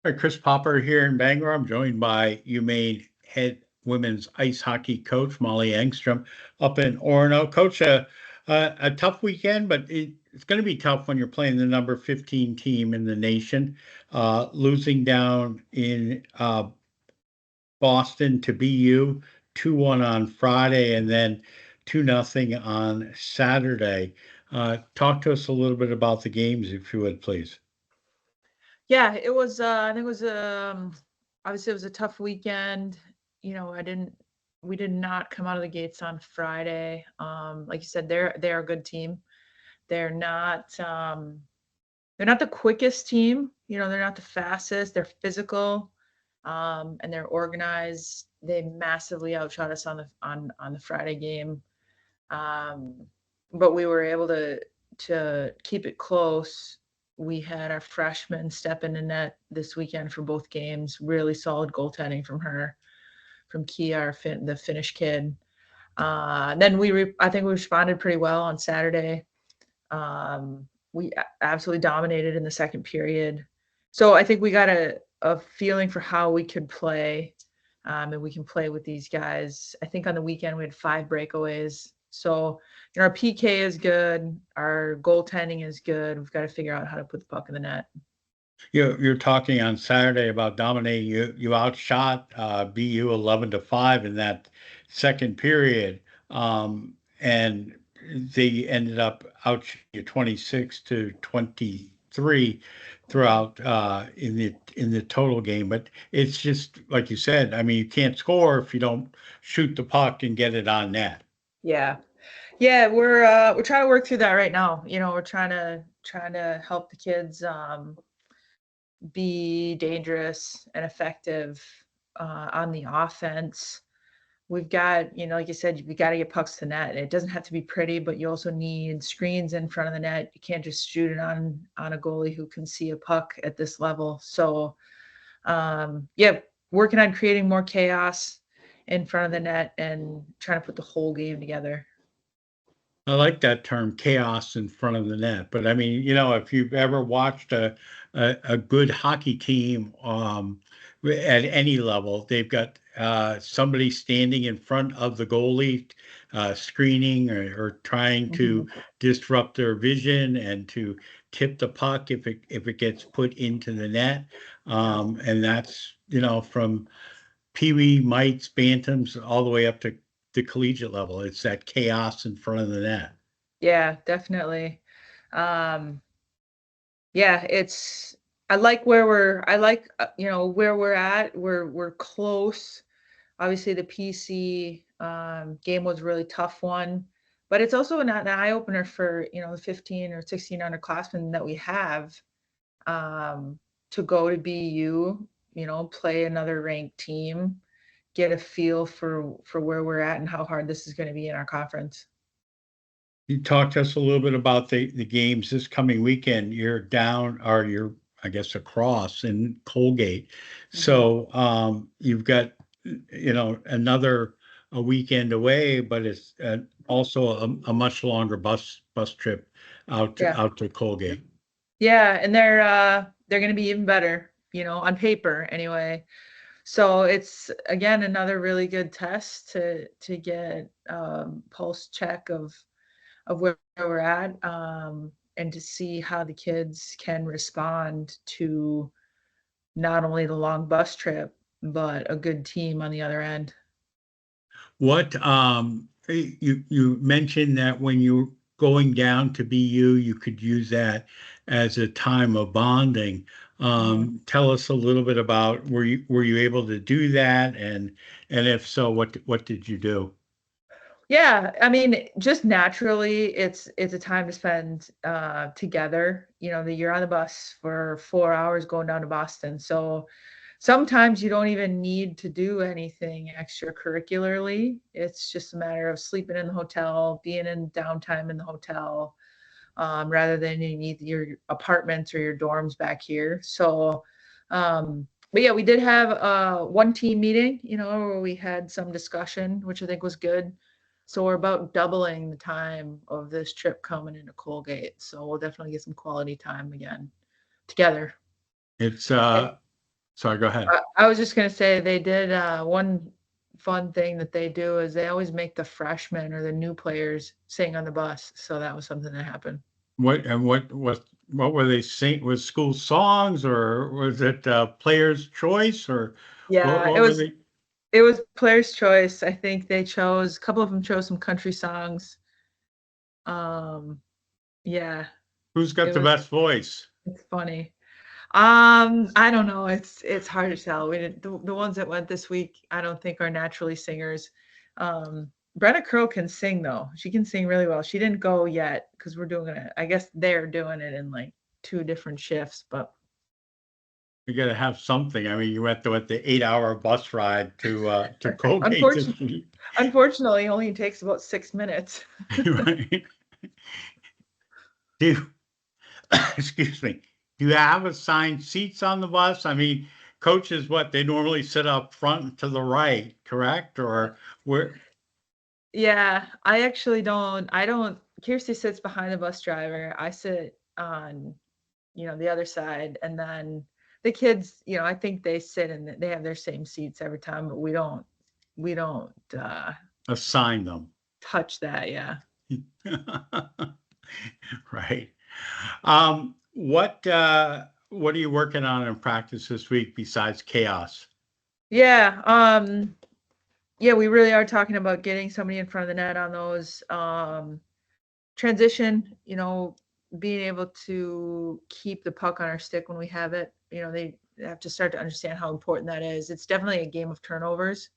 Hi, Chris Popper here in Bangor. I'm joined by Maine head women's ice hockey coach Molly Engstrom up in Orono. Coach, a tough weekend, but it's going to be tough when you're playing the number 15 team in the nation, losing down in Boston to BU 2-1 on Friday, and then 2-0 on Saturday. Talk to us a little bit about the games, if you would, please. Yeah, it was, I think it was, obviously it was a tough weekend. You know, we did not come out of the gates on Friday. Like you said, they're a good team. They're not, they're not the quickest team. You know, they're not the fastest. They're physical, and they're organized. They massively outshot us on the Friday game. Um, but we were able to keep it close. We had our freshman step in the net this weekend for both games. Really solid goaltending from her, from Kia, the Finnish kid. Then I think we responded pretty well on Saturday. We absolutely dominated in the second period. So I think we got a feeling for how we could play, and we can play with these guys. I think on the weekend we had 5 breakaways. So, you know, our PK is good. Our goaltending is good. We've got to figure out how to put the puck in the net. You're talking on Saturday about dominating. You outshot BU 11-5 in that second period, and they ended up outshooting you 26-23 throughout in the total game. But it's just like you said. I mean, you can't score if you don't shoot the puck and get it on net. Yeah. Yeah, we're trying to work through that right now. You know, we're trying to help the kids be dangerous and effective on the offense. We've got, you know, like you said, we got to get pucks to net. It doesn't have to be pretty, but you also need screens in front of the net. You can't just shoot it on a goalie who can see a puck at this level. So, yeah, working on creating more chaos in front of the net and trying to put the whole game together. I like that term, chaos in front of the net. But I mean, if you've ever watched a good hockey team at any level, they've got somebody standing in front of the goalie, screening or trying to Mhm. disrupt their vision and to tip the puck if it gets put into the net. Yeah. And that's, from peewee, mites, bantams, all the way up to the collegiate level. It's that chaos in front of the net. Yeah, definitely. Um, yeah, I like you know where we're at. We're close. Obviously, the PC game was a really tough one, but it's also an eye opener for, you know, the 15 or 16 underclassmen that we have, um, to go to BU, you know, play another ranked team, get a feel for where we're at and how hard this is going to be in our conference. You talked to us a little bit about the games this coming weekend. You're down, or you're, I guess, across in Colgate. Mhm. So you've got, another a weekend away, but it's also a much longer bus trip Yeah. out to Colgate. Yeah, and they're going to be even better, you know, on paper anyway. So it's again another really good test to get pulse check of where we're at, and to see how the kids can respond to not only the long bus trip but a good team on the other end. What you mentioned that when you're going down to BU, you could use that as a time of bonding. Mhm. Tell us a little bit about were you able to do that, and if so, what did you do? Yeah, I mean, just naturally, it's a time to spend together. You know, that you're on the bus for 4 hours going down to Boston. So sometimes you don't even need to do anything extracurricularly. It's just a matter of sleeping in the hotel, being in downtime in the hotel, rather than you need your apartments or your dorms back here. So, but yeah, we did have one team meeting, you know, where we had some discussion, which I think was good. So we're about doubling the time of this trip coming into Colgate. So we'll definitely get some quality time again together. It's And Sorry, go ahead. I was just gonna say they did one fun thing that they do is they always make the freshmen or the new players sing on the bus. So that was something that happened. What were they sing? Was school songs or was it player's choice or Yeah, what were they? it was player's choice. I think they chose a couple of them chose some country songs. Um, yeah, Who's got the best voice? it's funny. I don't know. It's hard to tell. We didn't, the ones that went this week, I don't think are naturally singers. Brenna Crow can sing though. She can sing really well. She didn't go yet because we're doing it. I guess they're doing it in like 2 different shifts, but You got to have something. I mean, you went to what the 8-hour bus ride to Colgate this unfortunately, week, unfortunately, it only takes about 6 minutes. right? Do excuse me. Do you have assigned seats on the bus? I mean, coaches, what they normally sit up front to the right, correct? Or where? Yeah, I actually don't. I don't. Kirsty sits behind the bus driver. I sit on, the other side, and then the kids, I think they sit and they have their same seats every time, but we don't Assign them. touch that. Yeah. Right. What are you working on in practice this week besides chaos? Yeah. Yeah, we really are talking about getting somebody in front of the net on those transition, being able to keep the puck on our stick when we have it. They have to start to understand how important that is. It's definitely a game of turnovers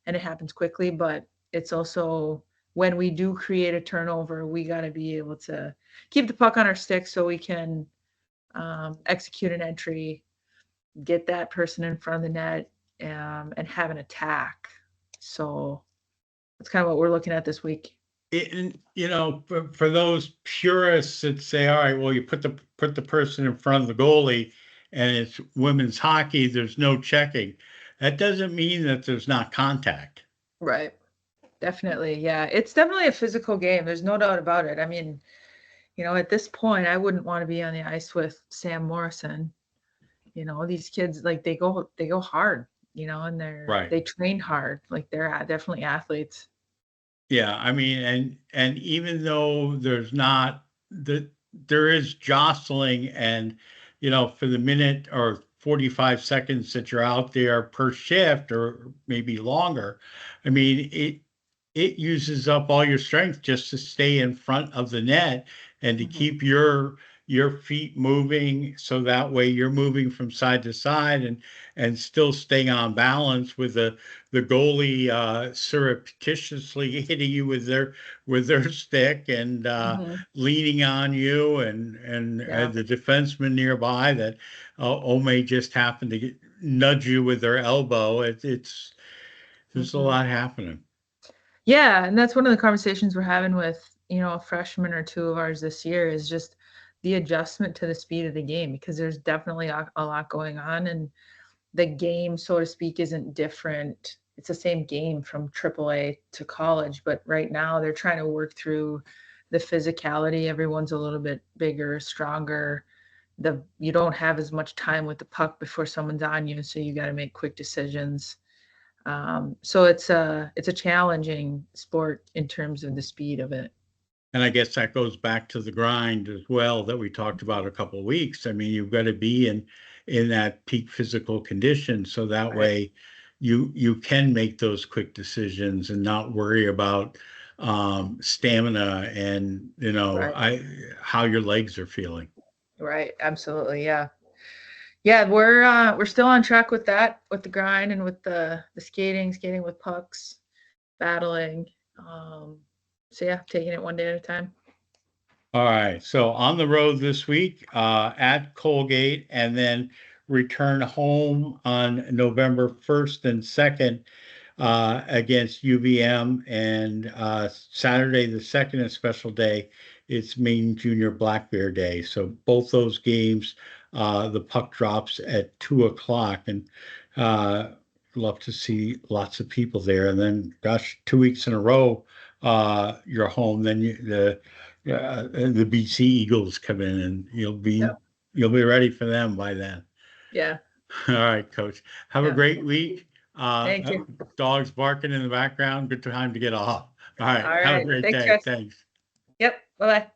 and it happens quickly, but it's also when we do create a turnover, we got to be able to keep the puck on our stick so we can execute an entry, get that person in front of the net, and have an attack. So that's kind of what we're looking at this week. For those purists that say, all right, well, you put the person in front of the goalie and it's women's hockey, there's no checking. That doesn't mean that there's not contact. Right. Definitely. Yeah. It's definitely a physical game. There's no doubt about it. I mean, at this point, I wouldn't want to be on the ice with Sam Morrison. These kids like they go hard, and Right. they train hard. Like they're definitely athletes. Yeah, I mean, and even though there is jostling and for the minute or 45 seconds that you're out there per shift or maybe longer, I mean, it uses up all your strength just to stay in front of the net and to Mhm. keep your feet moving so that way you're moving from side to side and still staying on balance with the goalie surreptitiously hitting you with their stick and Mhm. leaning on you and Yeah. the defenseman nearby that may just happen to nudge you with their elbow. It's there's a Mhm. lot happening. Yeah, and that's one of the conversations we're having with, a freshman or two of ours this year is just the adjustment to the speed of the game because there's definitely a lot going on and the game, so to speak, isn't different. It's the same game from AAA to college, but right now they're trying to work through the physicality. Everyone's a little bit bigger, stronger. You don't have as much time with the puck before someone's on you, so you got to make quick decisions. So it's a challenging sport in terms of the speed of it. And I guess that goes back to the grind as well that we talked about a couple of weeks. I mean, you've got to be in that peak physical condition so that Right. way you can make those quick decisions and not worry about stamina and Right. how your legs are feeling. Right. Absolutely. Yeah. Yeah, we're still on track with that, with the grind and with the skating with pucks, battling. So yeah, taking it one day at a time. All right. So on the road this week at Colgate and then return home on November 1st and 2nd against UVM. And Saturday, the 2nd, a special day. It's Maine Junior Black Bear Day. So both those games, the puck drops at 2 o'clock. And uh, love to see lots of people there. And then, gosh, 2 weeks in a row, you're home. Then the BC Eagles come in, and Yep. you'll be ready for them by then. Yeah. All right, Coach. Have a Yeah. great week. Thank you. Dogs barking in the background. Good time to get off. All right. All Have a right. great Thanks, day. guys. Thanks. Yep. Bye-bye.